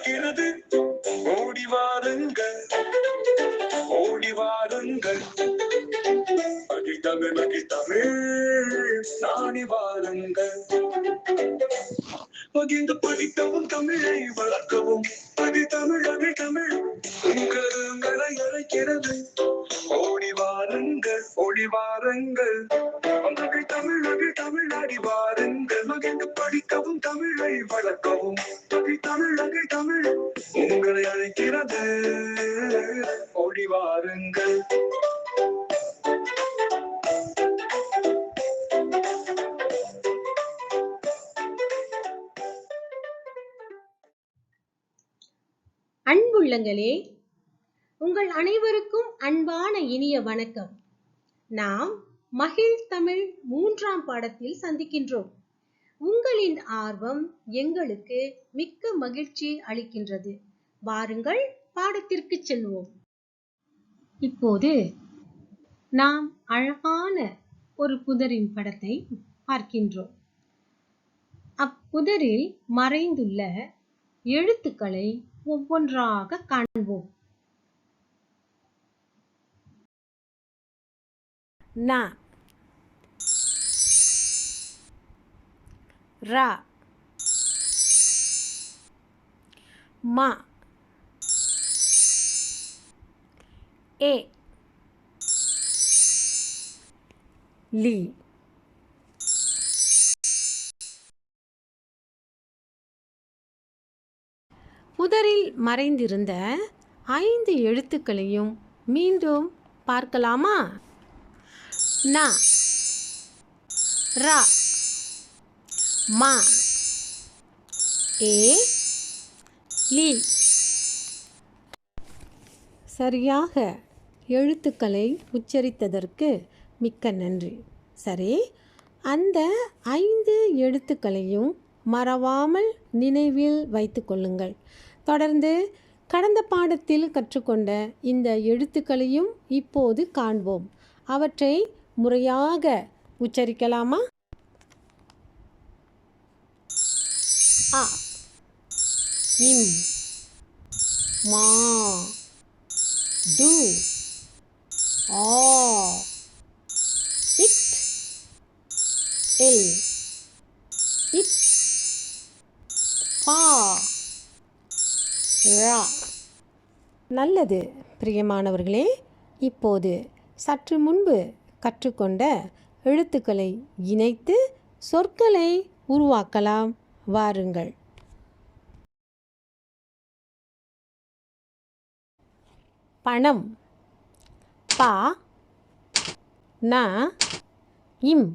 அழைக்கிறது. ஓடி வாருங்கள், ஓடி வாருங்கள். மகிழ்தமிழ் மகிழ்தமிழ் நாடி வாருங்கள். மகிழ்ந்து படிக்கவும் தமிழை வளர்க்கவும் தமிழ் தமிழ் உங்களை அழைக்கிறது. ஓடி வாருங்கள், ஓடி வாருங்கள். மகிழ் தமிழ் நாடி வாருங்கள். மகிழ்ந்து படிக்கவும் தமிழை வளர்க்கவும் தமிழ் உங்களை அழைக்கிறது. ஓடி வாருங்கள். அன்புள்ளங்களே, உங்கள் அனைவருக்கும் அன்பான இனிய வணக்கம். நாம் மகிழ் தமிழ் 3ஆம் பாடத்தில் சந்திக்கின்றோம். உங்களின் ஆர்வம் எங்களுக்கு மிக்க மகிழ்ச்சி அளிக்கின்றது. வாருங்கள், பாடத்திற்கு செல்வோம். இப்போது நாம் அழகான ஒரு புதரின் படத்தை பார்க்கின்றோம். அப்புதரில் மறைந்துள்ள எழுத்துக்களை ஒவ்வொன்றாக காண்போம். ந, ர, ம, ஏ, லி. புதரில் மறைந்திருந்த 5 எழுத்துக்களையும் மீண்டும் பார்க்கலாமா? ந, ர, ம, ஏ, லி. சரியாக எழுத்துக்களை உச்சரித்ததற்கு மிக்க நன்றி. சரி, அந்த 5 எழுத்துக்களையும் மறவாமல் நினைவில் வைத்து கொள்ளுங்கள். தொடர்ந்து கடந்த பாடத்தில் கற்றுக்கொண்ட இந்த எழுத்துக்களையும் இப்போது காண்போம். அவற்றை முறையாக உச்சரிக்கலாமா? அ, இம், மா, டு, ஆ, இட், இல், இப், பா, ரா. நல்லது பிரியமானவர்களே, இப்போது சற்று முன்பு கற்றுக்கொண்ட எழுத்துக்களை இணைத்து சொற்களை உருவாக்கலாம். வாருங்கள். பணம். ப, ந, இம்,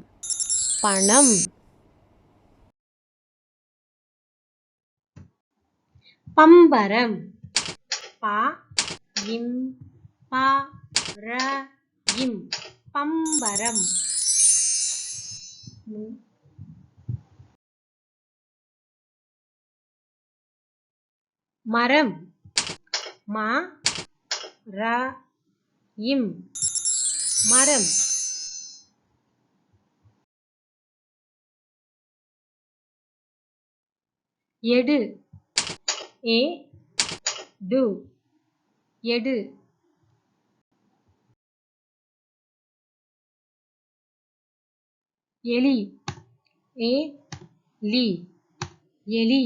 பணம். பம்பரம். ப, இம், ப, ர, இம், பம்பரம். மரம். ம, ர, இம், மரம். எடு. ஏ, டு, எடு. எலி. ஏ, லி, எலி.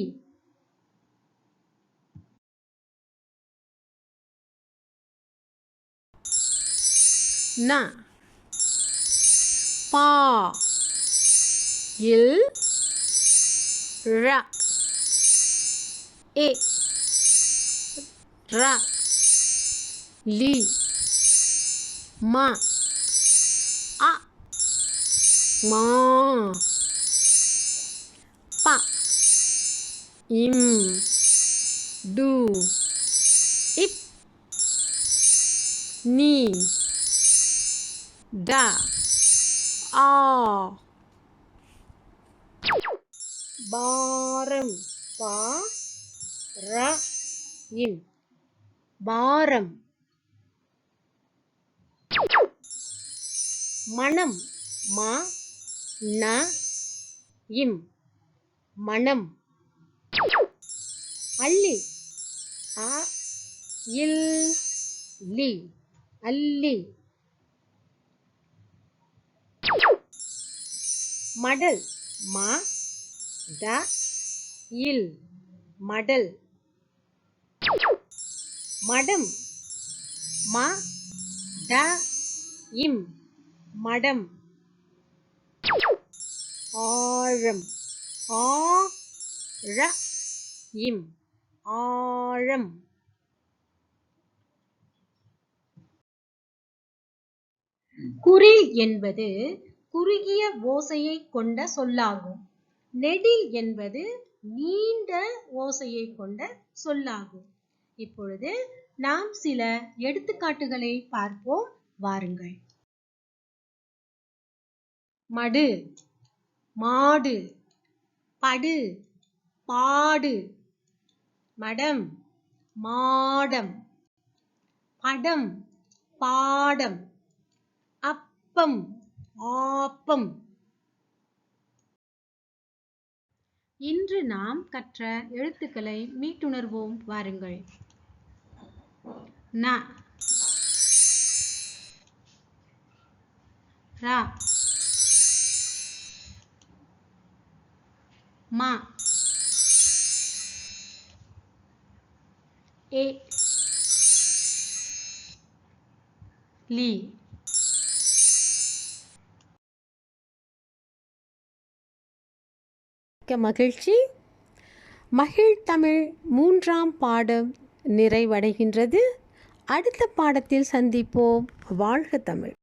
ந, பா, இல், ர, ஏ, ர, லி, ம, அ, மா, ப, இம், டு, இப், நீ, ட, ஆ. பாரம். பா, ர, இம், பாரம். மனம். ம, ந, இம், மனம். அள்ளி. அ இல் லி அல்லி. மடல் ம ட இல் மடல். மடம் ம ட இம் மடம். ஆழம் ஆ ழ இம் ஆழம். குறில் என்பது குறுகிய ஓசையைக் கொண்ட சொல்லாகும். நெடில் என்பது நீண்ட ஓசையைக் கொண்ட சொல்லாகும். இப்பொழுது நாம் சில எடுத்துக்காட்டுகளை பார்ப்போம் வாருங்கள். மடு மாடு. படு பாடு. மடம் மாடம். படம் பாடம். அப்பம் ஆப்பம். இன்று நாம் கற்ற எழுத்துக்களை மீட்டுணர்வோம் வாருங்கள். ந ர ம ஏ லி. மகிழ்ச்சி. மகிழ் தமிழ் 3ஆம் பாடம் நிறைவடைகின்றது. அடுத்த பாடத்தில் சந்திப்போம். வாழ்க தமிழ்.